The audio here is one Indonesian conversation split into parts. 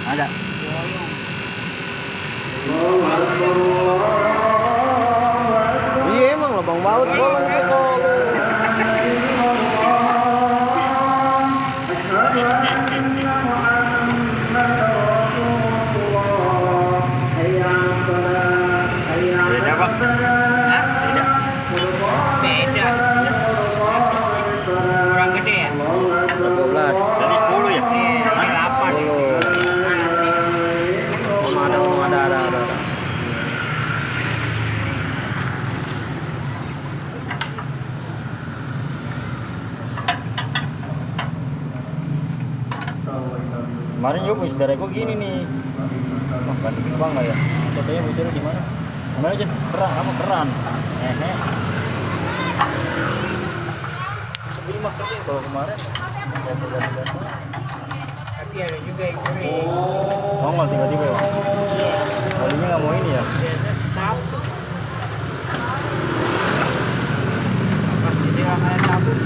Ada. Iya emang lubang baut bolong itu. Beda bang? Hah? Beda. Beda. Kurang gede ya? 12. Dari 10 ya? Iya. 8. 10. Ada. Kemarin juga saudaraku gini nih. Wah, ganti bang nggak ya? Contohnya bocornya di mana? Mana aja? Keran. Tapi maksudnya kalau kemarin tapi ada juga yang kering. Nongol tiba-tiba ya? Kalinya nggak mau ini ya? Jadi kayak tabung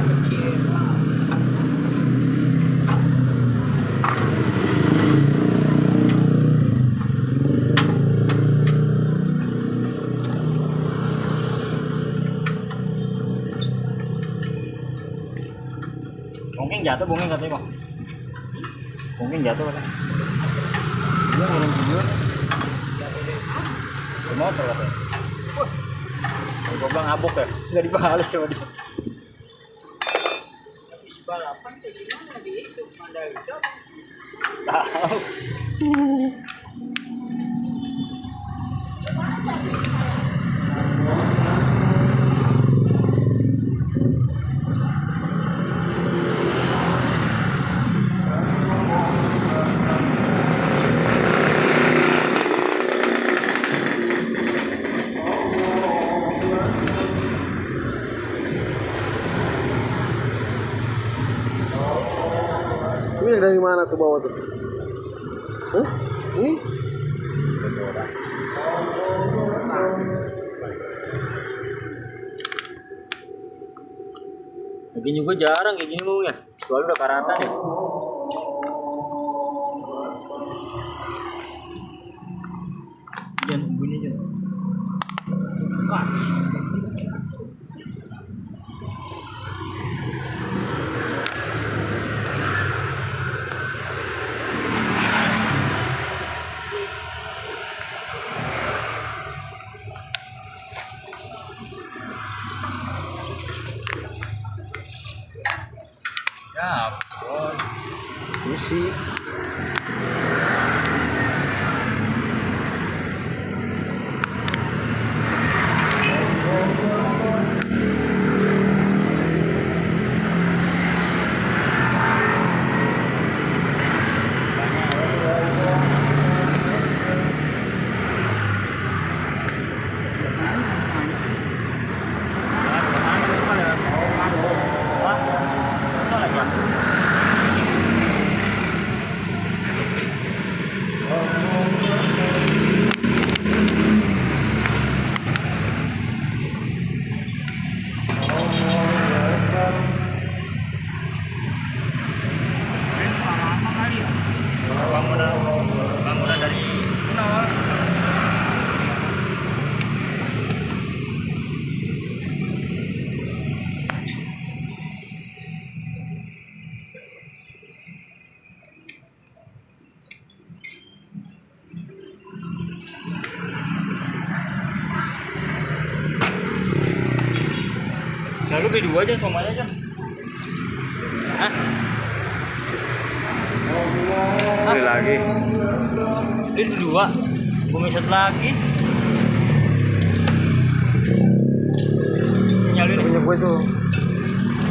kecil. Mungkin jatuh bungin katanya bang. Mungkin jatuh katanya. Dia ngirim video nih. Ke motor katanya. Gue bilang abok ya, nggak dibales sama dia. Habis balapan kayak gimana di itu? Mandalika? Tahu. Ini dari mana tuh bawah tuh? Hah? Ini? Lagi juga jarang kayak gini bang ya. Soalnya udah karatan ya. Jangan bunyi aja. Ya, ampun. Isi. Bangunan dari nol. Lalu beli 2 aja semuanya aja. Hah? Beli lagi. Beli 2. Bumi satu lagi. Nyalin Punya gue tuh.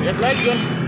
lihat lagi kan.